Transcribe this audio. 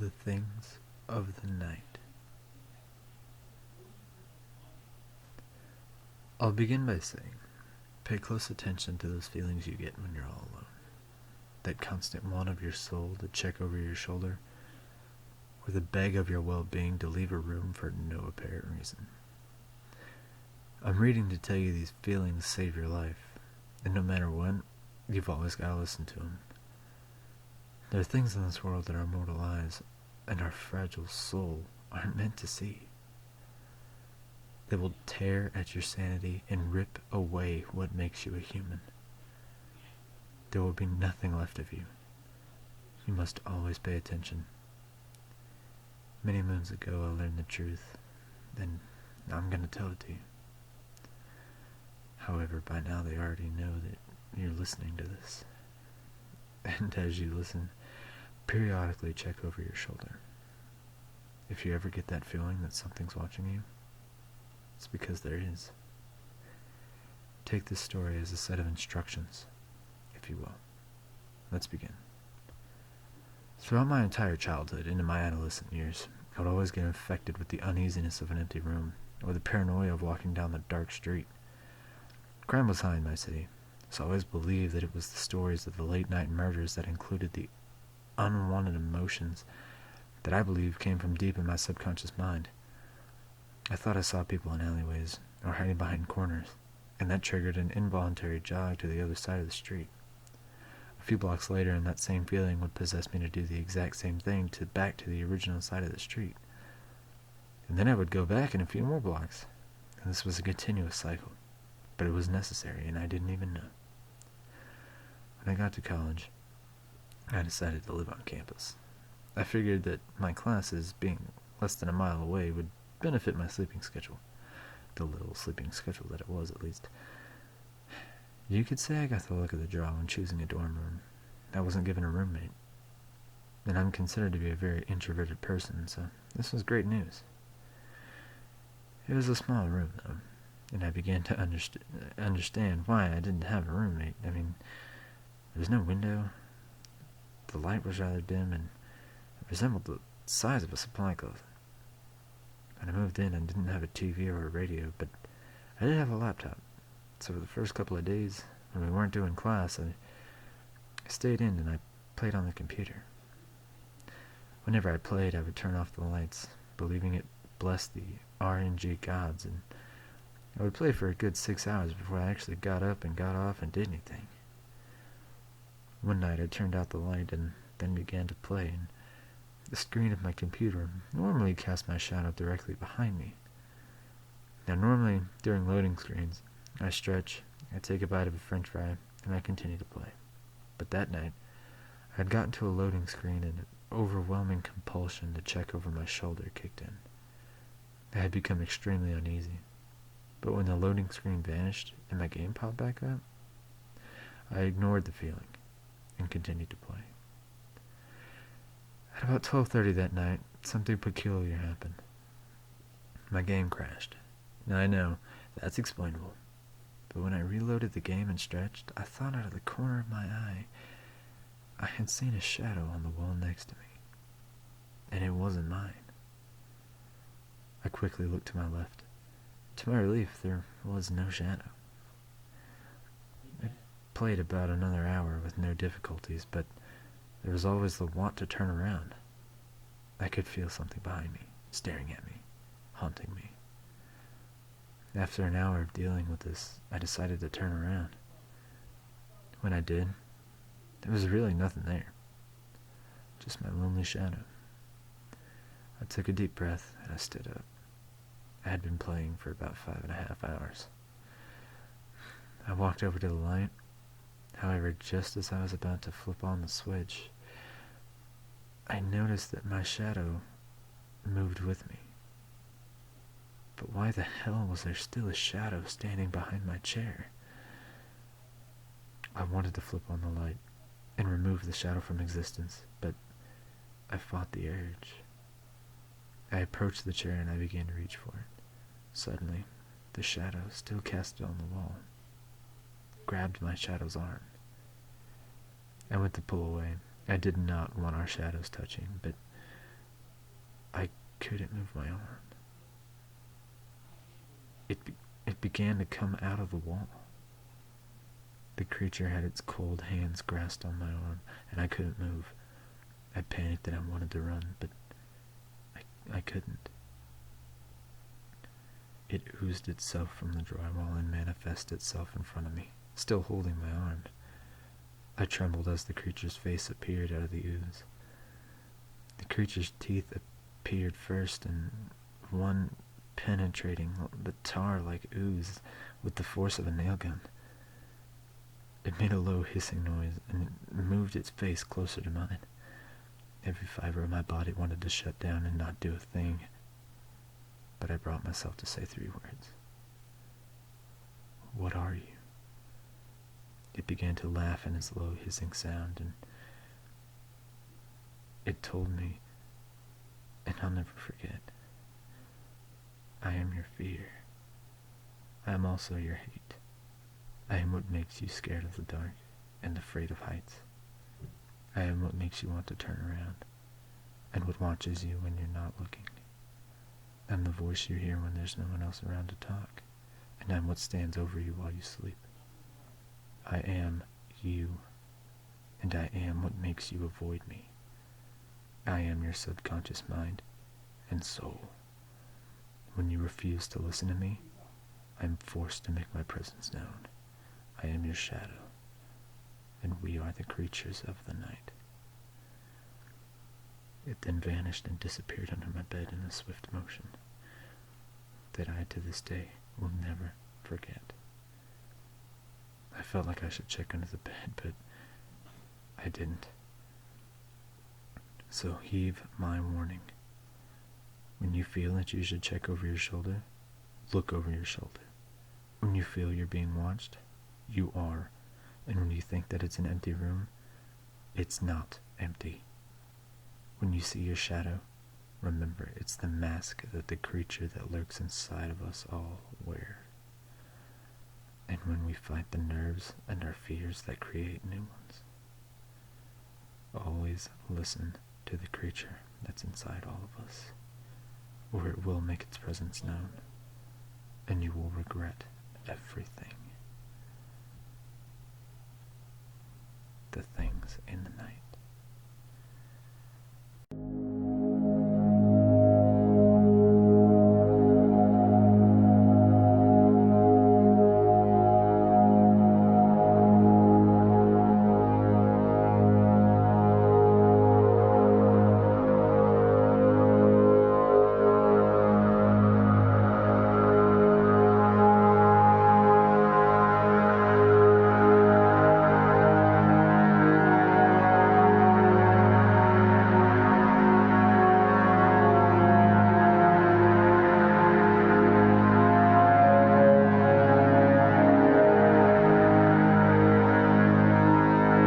The things of the night. I'll begin by saying, pay close attention to those feelings you get when you're all alone. That constant want of your soul to check over your shoulder, or the beg of your well-being to leave a room for no apparent reason. I'm reading to tell you these feelings save your life, and no matter when, you've always got to listen to them. There are things in this world that our mortal eyes and our fragile soul aren't meant to see. They will tear at your sanity and rip away what makes you a human. There will be nothing left of you. You must always pay attention. Many moons ago I learned the truth, and I'm going to tell it to you. However, by now they already know that you're listening to this. And as you listen, periodically check over your shoulder. If you ever get that feeling that something's watching you, it's because there is. Take this story as a set of instructions, if you will. Let's begin. Throughout my entire childhood into my adolescent years, I would always get infected with the uneasiness of an empty room, or the paranoia of walking down the dark street. Crime was high in my city, so I always believed that it was the stories of the late-night murders that included the unwanted emotions that I believed came from deep in my subconscious mind. I thought I saw people in alleyways, or hiding behind corners, and that triggered an involuntary jog to the other side of the street. A few blocks later, and that same feeling would possess me to do the exact same thing back to the original side of the street. And then I would go back in a few more blocks, and this was a continuous cycle. But it was necessary, and I didn't even know. When I got to college, I decided to live on campus. I figured that my classes, being less than a mile away, would benefit my sleeping schedule. The little sleeping schedule that it was, at least. You could say I got the luck of the draw when choosing a dorm room. I wasn't given a roommate. And I'm considered to be a very introverted person, so this was great news. It was a small room, though, and I began to understand why I didn't have a roommate. I mean, there was no window, the light was rather dim, and it resembled the size of a supply closet. When I moved in, I didn't have a TV or a radio, but I did have a laptop. So for the first couple of days, when we weren't doing class, I stayed in and I played on the computer. Whenever I played, I would turn off the lights, believing it blessed the RNG gods, and I would play for a good 6 hours before I actually got up and got off and did anything. One night I turned out the light and then began to play, and the screen of my computer normally cast my shadow directly behind me. Now normally, during loading screens, I stretch, I take a bite of a french fry, and I continue to play. But that night, I had gotten to a loading screen and an overwhelming compulsion to check over my shoulder kicked in. I had become extremely uneasy. But when the loading screen vanished and my game popped back up, I ignored the feeling and continued to play. At about 12:30 that night, something peculiar happened. My game crashed. Now I know, that's explainable. But when I reloaded the game and stretched, I thought out of the corner of my eye I had seen a shadow on the wall next to me. And it wasn't mine. I quickly looked to my left. To my relief, there was no shadow. I played about another hour with no difficulties, but there was always the want to turn around. I could feel something behind me, staring at me, haunting me. After an hour of dealing with this, I decided to turn around. When I did, there was really nothing there. Just my lonely shadow. I took a deep breath and I stood up. I had been playing for about 5.5 hours. I walked over to the light. However, just as I was about to flip on the switch, I noticed that my shadow moved with me. But why the hell was there still a shadow standing behind my chair? I wanted to flip on the light and remove the shadow from existence, but I fought the urge. I approached the chair and I began to reach for it. Suddenly, the shadow, still casted on the wall, grabbed my shadow's arm. I went to pull away. I did not want our shadows touching, but couldn't move my arm. It began to come out of the wall. The creature had its cold hands grasped on my arm, and I couldn't move. I panicked and I wanted to run, but I couldn't. It oozed itself from the drywall and manifested itself in front of me, still holding my arm. I trembled as the creature's face appeared out of the ooze. The creature's teeth appeared first, and one penetrating the tar like ooze with the force of a nail gun. It made a low hissing noise, and it moved its face closer to mine. Every fiber of my body wanted to shut down and not do a thing, but I brought myself to say 3 words. What are you? It began to laugh in its low hissing sound, and it told me, and I'll never forget, I am your fear. I am also your hate. I am what makes you scared of the dark and afraid of heights. I am what makes you want to turn around, and what watches you when you're not looking. I'm the voice you hear when there's no one else around to talk, and I'm what stands over you while you sleep. I am you, and I am what makes you avoid me. I am your subconscious mind and soul. When you refuse to listen to me, I am forced to make my presence known. I am your shadow, and we are the creatures of the night. It then vanished and disappeared under my bed in a swift motion that I, to this day, will never forget. I felt like I should check under the bed, but I didn't. So heed my warning. When you feel that you should check over your shoulder, look over your shoulder. When you feel you're being watched, you are. And when you think that it's an empty room, it's not empty. When you see your shadow, remember it's the mask that the creature that lurks inside of us all wear. And when we fight the nerves and our fears that create new ones, always listen to the creature that's inside all of us, or it will make its presence known, and you will regret everything. The things in the night.